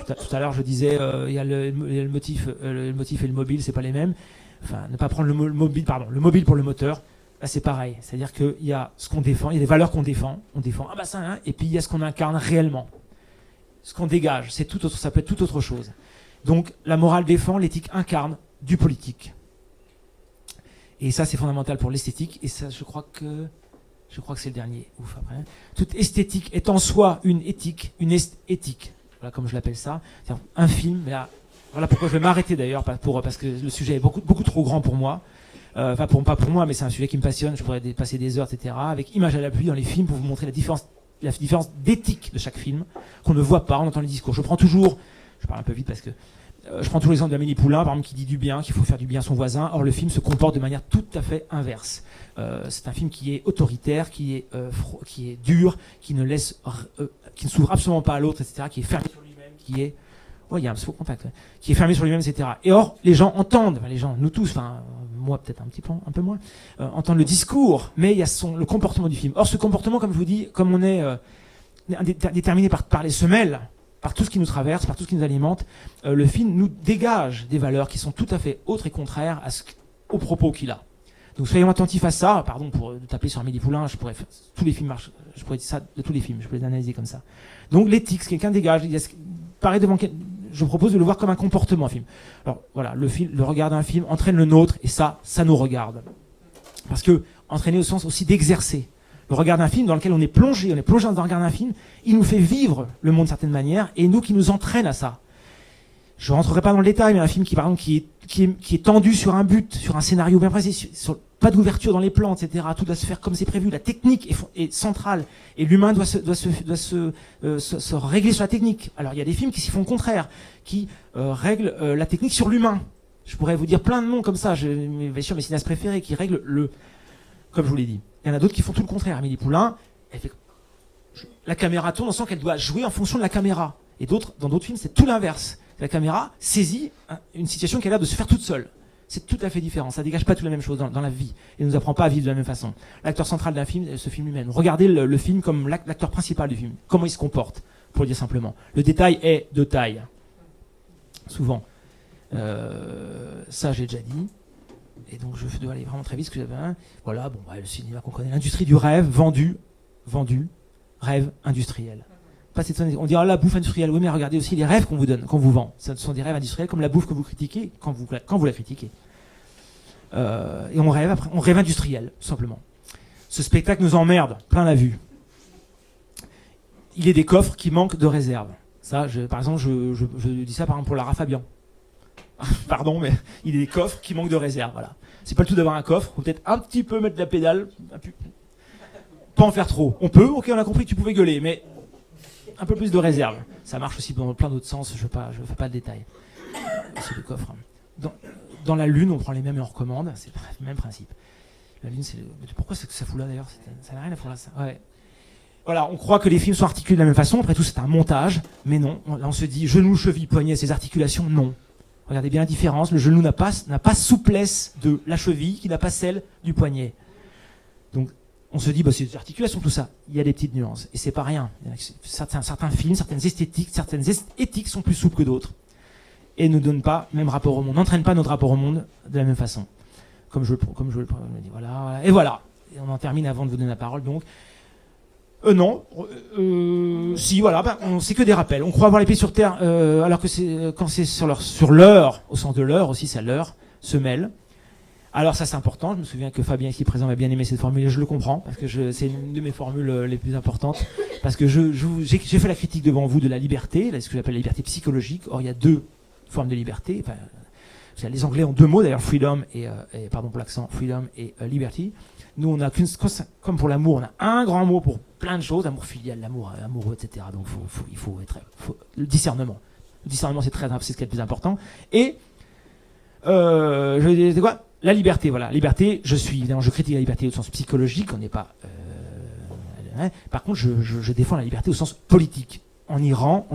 Tout à l'heure, je disais, il y a le motif et le mobile, c'est pas les mêmes. Enfin, ne pas prendre le mobile pour le moteur. Là, c'est pareil. C'est-à-dire qu'il y a ce qu'on défend, il y a des valeurs qu'on défend. On défend, et puis il y a ce qu'on incarne réellement. Ce qu'on dégage, c'est tout autre, ça peut être tout autre chose. Donc, la morale défend, l'éthique incarne du politique. Et ça, c'est fondamental pour l'esthétique. Et ça, je crois que c'est le dernier. Ouf, après. Toute esthétique est en soi une éthique, éthique. Voilà, comme je l'appelle ça. C'est-à-dire un film, mais là, voilà pourquoi je vais m'arrêter d'ailleurs, parce que le sujet est beaucoup trop grand pour moi. Pas pour moi, mais c'est un sujet qui me passionne. Je pourrais passer des heures, etc. Avec image à l'appui dans les films pour vous montrer la différence d'éthique de chaque film qu'on ne voit pas. On entend les discours. Je parle un peu vite parce que je prends toujours l'exemple d'Amélie Poulain, par exemple, qui dit du bien, qu'il faut faire du bien à son voisin. Or, le film se comporte de manière tout à fait inverse. C'est un film qui est autoritaire, qui est dur, qui ne s'ouvre absolument pas à l'autre, etc., qui est fermé sur lui-même, il y a un faux contact, qui est fermé sur lui-même, etc. Et or, les gens entendent, nous tous, moi peut-être un peu moins, entendent le discours, mais il y a le comportement du film. Or, ce comportement, comme je vous dis, comme on est déterminé par les semelles, par tout ce qui nous traverse, par tout ce qui nous alimente, le film nous dégage des valeurs qui sont tout à fait autres et contraires aux propos qu'il a. Donc soyons attentifs à ça. Pardon pour taper sur Amélie Poulain, tous les films marchent. Je pourrais dire ça de tous les films, je peux les analyser comme ça. Donc l'éthique, ce que quelqu'un dégage, je propose de le voir comme un comportement, un film. Alors voilà, le regard d'un film entraîne le nôtre, et ça nous regarde. Parce que entraîner au sens aussi d'exercer. Le regard d'un film dans lequel on est plongé dans le regard d'un film, il nous fait vivre le monde d'une certaine manière, et nous qui nous entraîne à ça. Je rentrerai pas dans le détail, mais un film qui est tendu sur un but, sur un scénario bien précis, pas d'ouverture dans les plans, etc. Tout doit se faire comme c'est prévu. La technique est centrale, et l'humain doit se régler sur la technique. Alors il y a des films qui s'y font le contraire, qui règlent la technique sur l'humain. Je pourrais vous dire plein de noms comme ça. Bien sûr, mes cinéastes préférés qui règlent comme je vous l'ai dit. Il y en a d'autres qui font tout le contraire. Amélie Poulain, la caméra tourne, on sent qu'elle doit jouer en fonction de la caméra. Et dans d'autres films, c'est tout l'inverse. La caméra saisit une situation qui a l'air de se faire toute seule. C'est tout à fait différent. Ça dégage pas toute la même chose dans la vie. Et ne nous apprend pas à vivre de la même façon. L'acteur central d'un film, ce film lui-même. Regardez le film comme l'acteur principal du film. Comment il se comporte, pour le dire simplement. Le détail est de taille. Souvent. Ça, j'ai déjà dit. Et donc, je dois aller vraiment très vite. Voilà, bon, le cinéma qu'on connaît. L'industrie du rêve, vendu, rêve industriel. Pas s'étonner. On dira la bouffe industrielle. Oui, mais regardez aussi les rêves qu'on vous donne, qu'on vous vend. Ce sont des rêves industriels comme la bouffe que vous critiquez quand vous la critiquez. Et on rêve industriel, tout simplement. Ce spectacle nous emmerde, plein la vue. Il y a des coffres qui manquent de réserve. Ça, par exemple, je dis ça par exemple pour Lara Fabian. Pardon, mais il y a des coffres qui manquent de réserve. Voilà. C'est pas le tout d'avoir un coffre. Faut peut-être un petit peu mettre de la pédale. Pas en faire trop. On peut, ok, on a compris que tu pouvais gueuler, mais un peu plus de réserve. Ça marche aussi dans plein d'autres sens. Je fais pas de détails. C'est le coffre. Dans la Lune, on prend les mêmes et on recommande. C'est le même principe. La Lune, pourquoi c'est que ça fout là d'ailleurs? Ça n'a rien à foutre là. Ça. Ouais. Voilà, on croit que les films sont articulés de la même façon. Après tout, c'est un montage. Mais non. On se dit genou, cheville, poignet, ces articulations, non. Regardez bien la différence. Le genou n'a pas souplesse de la cheville qui n'a pas celle du poignet. Donc, on se dit, c'est des articulations, tout ça. Il y a des petites nuances. Et c'est pas rien. Certains films, certaines éthiques sont plus souples que d'autres. Et ne donnent pas même rapport au monde, n'entraînent pas notre rapport au monde de la même façon. Comme je le dis. Voilà. Et voilà. Et on en termine avant de vous donner la parole, donc. Non. Si, voilà. C'est que des rappels. On croit avoir les pieds sur terre, alors que quand c'est sur l'heure, au sens de l'heure aussi, c'est l'heure, se mêle. Alors ça, c'est important. Je me souviens que Fabien, ici présent, m'a bien aimé cette formule et je le comprends, parce que c'est une de mes formules les plus importantes. Parce que j'ai fait la critique devant vous de la liberté, ce que j'appelle la liberté psychologique. Or, il y a deux formes de liberté. Enfin, les Anglais ont deux mots, d'ailleurs, freedom pardon pour l'accent, freedom et liberty. Nous, on a comme pour l'amour, on a un grand mot pour plein de choses, amour filial, l'amour amoureux, etc. Donc, il faut le discernement. Le discernement, c'est ce qui est le plus important. Et, je disais quoi? La liberté, voilà. Liberté, je critique la liberté au sens psychologique, on n'est pas, par contre, je défends la liberté au sens politique. En Iran,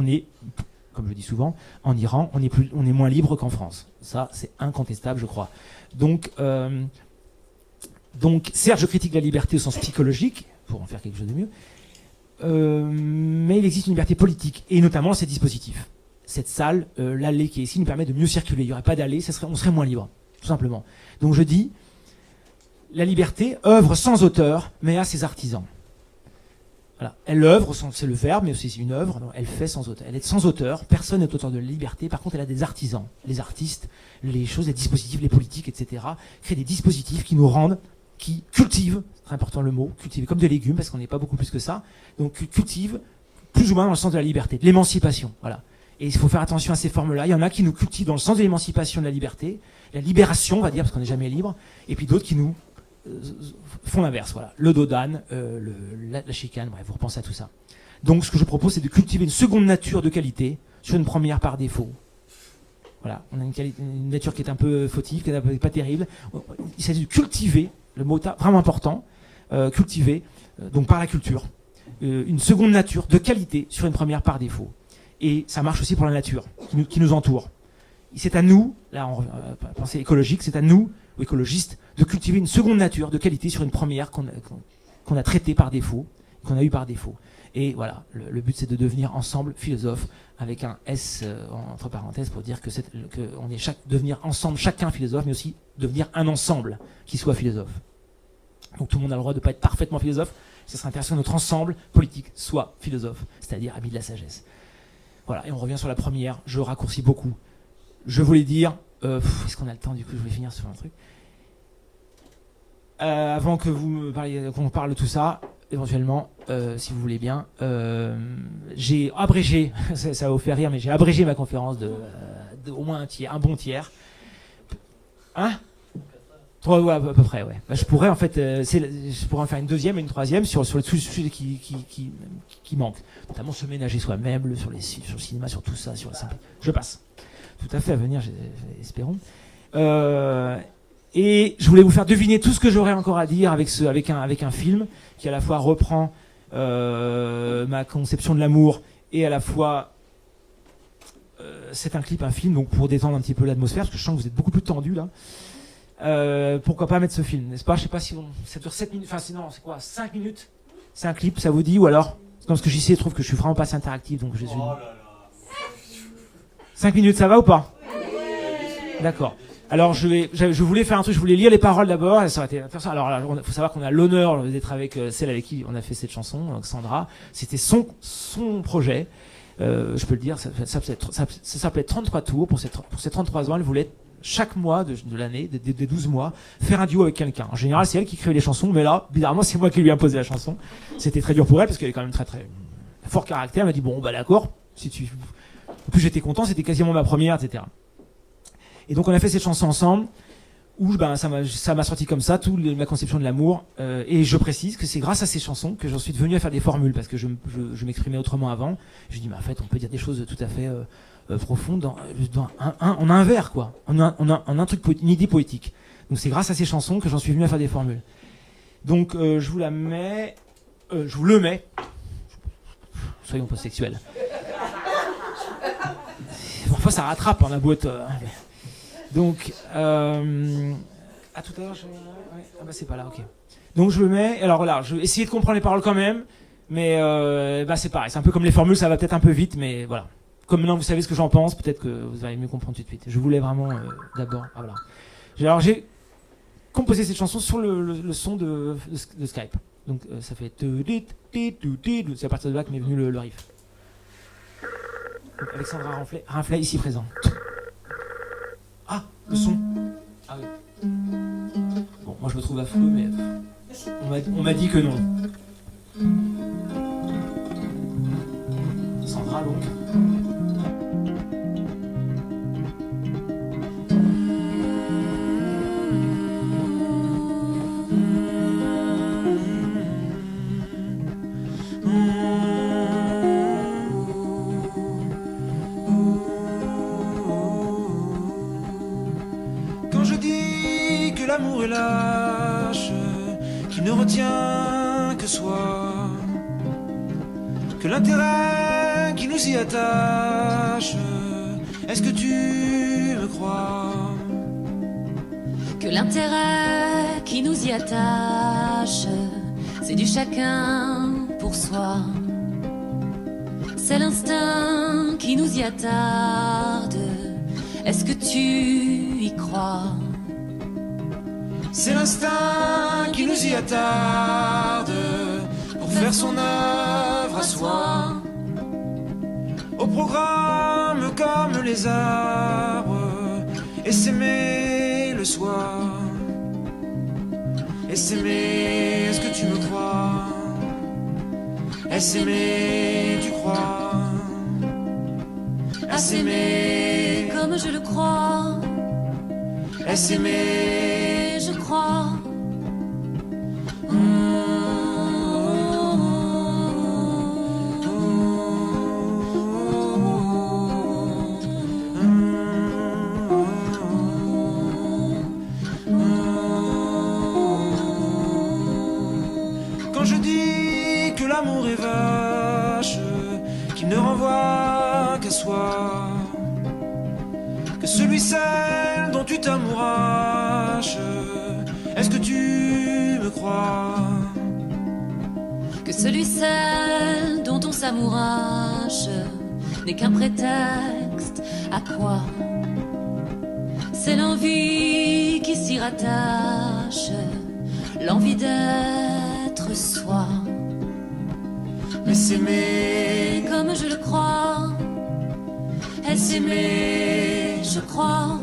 comme je dis souvent, en Iran, on est moins libre qu'en France. Ça, c'est incontestable, je crois. Donc, certes, je critique la liberté au sens psychologique, pour en faire quelque chose de mieux, mais il existe une liberté politique, et notamment ces dispositifs. Cette salle, l'allée qui est ici, nous permet de mieux circuler. Il n'y aurait pas d'allée, on serait moins libre, tout simplement. Donc je dis, la liberté œuvre sans auteur, mais a ses artisans. Voilà. Elle œuvre, c'est le verbe, mais aussi c'est une œuvre, donc elle fait sans auteur. Elle est sans auteur, personne n'est auteur de la liberté, par contre elle a des artisans, les artistes, les choses, les dispositifs, les politiques, etc. Créent des dispositifs qui nous rendent, qui cultivent, c'est très important le mot, cultiver comme des légumes, parce qu'on n'est pas beaucoup plus que ça, donc cultivent plus ou moins dans le sens de la liberté, de l'émancipation, voilà. Et il faut faire attention à ces formes-là. Il y en a qui nous cultivent dans le sens de l'émancipation, de la liberté, la libération, on va dire, parce qu'on n'est jamais libre, et puis d'autres qui nous font l'inverse, voilà. Le dos d'âne, la chicane, bref, vous repensez à tout ça. Donc, ce que je propose, c'est de cultiver une seconde nature de qualité sur une première par défaut. Voilà, on a une nature qui est un peu fautive, qui n'est pas terrible. Il s'agit de cultiver, le mot vraiment important, cultiver, donc par la culture, une seconde nature de qualité sur une première par défaut. Et ça marche aussi pour la nature qui nous entoure. C'est à nous, là on pensée écologique, c'est à nous, ou écologistes, de cultiver une seconde nature de qualité sur une première qu'on a traitée par défaut, qu'on a eue par défaut. Et voilà, le but c'est de devenir ensemble philosophe, avec un S entre parenthèses pour dire que on est devenir ensemble chacun philosophe, mais aussi devenir un ensemble qui soit philosophe. Donc tout le monde a le droit de ne pas être parfaitement philosophe, ce serait intéressant que notre ensemble politique soit philosophe, c'est-à-dire ami de la sagesse. Voilà, et on revient sur la première, je raccourcis beaucoup. Je voulais dire, est-ce qu'on a le temps du coup, je vais finir sur un truc. Avant que vous me parliez, qu'on parle de tout ça, éventuellement, si vous voulez bien, j'ai abrégé, ça va vous faire rire, mais j'ai abrégé ma conférence de au moins un bon tiers. Hein? 3, ouais, à peu près, ouais. Bah, je pourrais en fait, je pourrais en faire une deuxième et une troisième sur les sujets qui manquent, notamment se ménager soi-même, sur le cinéma, sur tout ça, sur la simple. Je passe. Tout à fait à venir, espérons. Et je voulais vous faire deviner tout ce que j'aurais encore à dire avec un film qui à la fois reprend ma conception de l'amour et à la fois c'est un clip, un film, donc pour détendre un petit peu l'atmosphère, parce que je sens que vous êtes beaucoup plus tendus là. Pourquoi pas mettre ce film, n'est-ce pas? Je sais pas si ça dure 7 minutes, enfin sinon c'est quoi, 5 minutes? C'est un clip, ça vous dit? Ou alors, parce que JC trouve que je suis vraiment pas assez interactif, donc je suis... 5 minutes, ça va ou pas? D'accord. Alors je voulais faire un truc, je voulais lire les paroles d'abord. Ça aurait été intéressant. Alors il faut savoir qu'on a l'honneur d'être avec celle avec qui on a fait cette chanson, donc Sandra. C'était son projet. Je peux le dire, ça s'appelait 33 tours. Pour ses 33 ans, elle voulait chaque mois de l'année, des 12 mois, faire un duo avec quelqu'un. En général, c'est elle qui écrivait les chansons, mais là, bizarrement, c'est moi qui lui ai imposé la chanson. C'était très dur pour elle parce qu'elle est quand même très très fort caractère. Elle m'a dit bon bah d'accord. En plus j'étais content, c'était quasiment ma première, etc. Et donc on a fait cette chanson ensemble, où ça m'a sorti comme ça, toute ma conception de l'amour. Et je précise que c'est grâce à ces chansons que j'en suis devenu à faire des formules, parce que je m'exprimais autrement avant. Je dis, mais en fait, on peut dire des choses tout à fait profondes. On a un vers, quoi. On a un truc, une idée poétique. Donc c'est grâce à ces chansons que j'en suis venu à faire des formules. Donc je vous le mets. Soyons pas sexuels. Parfois ça rattrape la boîte. Donc, à tout à l'heure, ouais. Ah bah c'est pas là, ok. Donc je le mets, alors là, je vais essayer de comprendre les paroles quand même, mais c'est pareil, c'est un peu comme les formules, ça va peut-être un peu vite, mais voilà. Comme maintenant vous savez ce que j'en pense, peut-être que vous allez mieux comprendre tout de suite. Je voulais vraiment d'abord, voilà. Alors j'ai composé cette chanson sur le son de Skype. Donc ça fait... C'est à partir de là que m'est venu le riff. Donc, Alexandra Rinflet ici présent. Ah, le son. Ah oui. Bon, moi je me trouve affreux, mais on m'a dit que non. Sandra donc. L'amour est lâche, qui ne retient que soi, que l'intérêt qui nous y attache, est-ce que tu me crois? Que l'intérêt qui nous y attache, c'est du chacun pour soi. C'est l'instinct qui nous y attarde, est-ce que tu y crois? C'est l'instinct qui nous y attarde pour faire son œuvre à soi. Au programme comme les arbres, et s'aimer le soir. Et s'aimer, est-ce que tu me crois? Et s'aimer, tu crois? À s'aimer comme je le crois. Et s'aimer, je crois. Quand je dis que l'amour est vache, qu'il ne renvoie qu'à soi, que celui-celle dont tu t'amouraches, est-ce que tu me crois? Que celui-celle dont on s'amourache n'est qu'un prétexte à quoi? C'est l'envie qui s'y rattache, l'envie d'être soi. Mais s'aimer comme je le crois, elle s'aimait, je crois.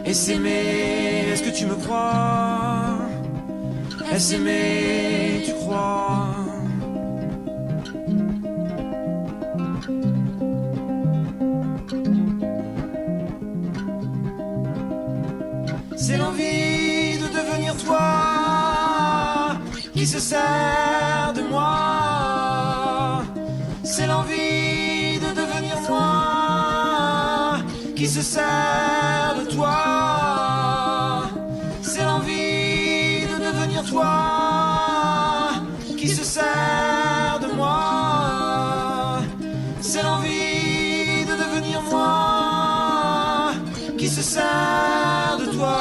Et s'aimer, est-ce que tu me crois? Et s'aimer, tu crois? C'est l'envie de devenir toi qui se sert de moi. C'est l'envie de devenir moi qui se sert de toi. C'est l'envie de devenir toi qui se sert de moi. C'est l'envie de devenir moi qui se sert de toi.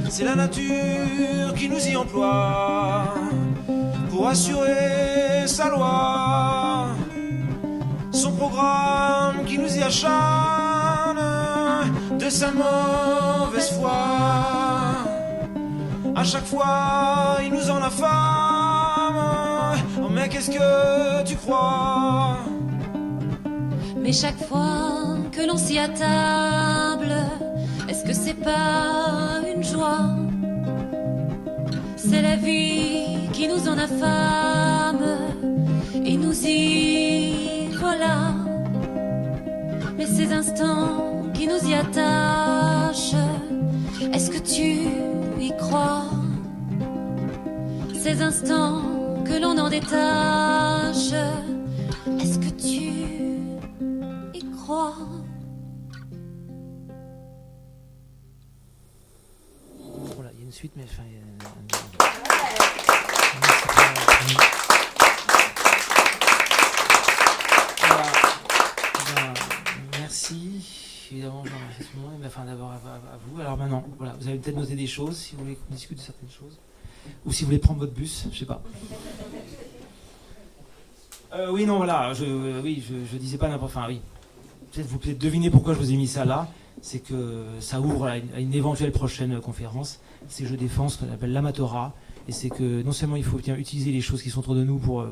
C'est la nature qui nous y emploie pour assurer sa loi, son programme qui nous y acharne malgré sa mauvaise foi. À chaque fois, il nous en affame. Oh, mais qu'est-ce que tu crois? Mais chaque fois que l'on s'y attable, est-ce que c'est pas une joie? C'est la vie qui nous en affame et nous y voilà. Mais ces instants qui nous y attachent, est-ce que tu y crois? Ces instants que l'on en détache, est-ce que tu y crois? Voilà, il y a une suite, mais enfin, il y a Voilà. Bien, merci. Évidemment, je remercie tout le monde, mais enfin d'abord à vous. Alors maintenant, voilà, vous avez peut-être noté des choses, si vous voulez qu'on discute de certaines choses. Ou si vous voulez prendre votre bus, je sais pas. Oui, non, voilà, je disais pas n'importe. Enfin, oui. Peut-être vous pouvez deviner pourquoi je vous ai mis ça là. C'est que ça ouvre à une éventuelle prochaine conférence. C'est que je défends ce qu'on appelle l'amatora. Et c'est que non seulement il faut bien utiliser les choses qui sont autour de nous pour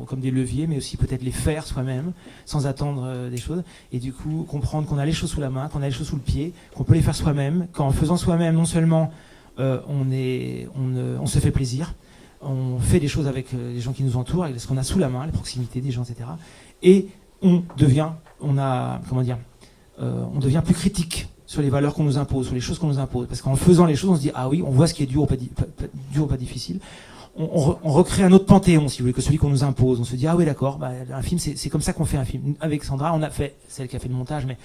comme des leviers, mais aussi peut-être les faire soi-même, sans attendre des choses. Et du coup, comprendre qu'on a les choses sous la main, qu'on a les choses sous le pied, qu'on peut les faire soi-même, qu'en faisant soi-même, non seulement on se fait plaisir, on fait des choses avec les gens qui nous entourent, avec ce qu'on a sous la main, les proximités des gens, etc. Et on devient plus critique sur les valeurs qu'on nous impose, sur les choses qu'on nous impose. Parce qu'en faisant les choses, on se dit, ah oui, on voit ce qui est dur ou pas difficile. On recrée un autre panthéon, si vous voulez, que celui qu'on nous impose. On se dit, ah oui, d'accord, un film, c'est comme ça qu'on fait un film. Avec Sandra, on a fait, celle qui a fait le montage, mais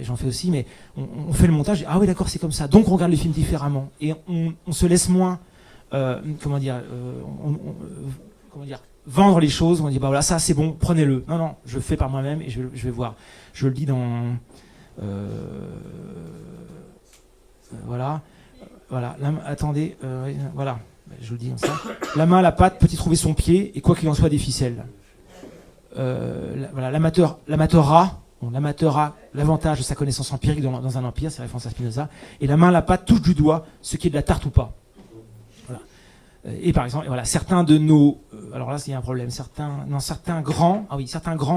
j'en fais aussi, mais on fait le montage, ah oui, d'accord, c'est comme ça. Donc on regarde le film différemment. Et on se laisse moins, vendre les choses. On dit, bah voilà, ça c'est bon, prenez-le. Non, non, je fais par moi-même et je vais voir. Je le dis dans... voilà. Attendez, voilà, je le dis comme ça. La main à la pâte peut y trouver son pied, et quoi qu'il en soit, des ficelles. Voilà, l'amateur a l'avantage de sa connaissance empirique dans un empire, c'est référence à Spinoza. Et la main à la pâte touche du doigt ce qui est de la tarte ou pas. Voilà. Et par exemple, voilà, certains de nos, alors là, il y a un problème. Certains grands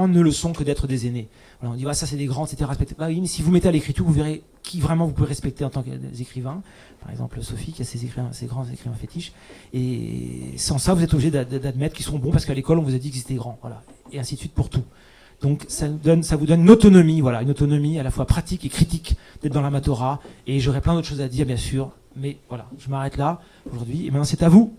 ne le sont que d'être des aînés. Voilà, on dit, ça c'est des grands, etc. Ah oui, mais si vous mettez à l'écriture, vous verrez qui vraiment vous pouvez respecter en tant qu'écrivain. Par exemple, Sophie, qui a ses grands écrivains fétiches. Et sans ça, vous êtes obligé d'admettre qu'ils sont bons parce qu'à l'école, on vous a dit qu'ils étaient grands. Voilà. Et ainsi de suite pour tout. Donc, ça vous donne une autonomie, voilà, une autonomie à la fois pratique et critique d'être dans l'amatora. Et j'aurais plein d'autres choses à dire, bien sûr. Mais voilà, je m'arrête là aujourd'hui. Et maintenant, c'est à vous.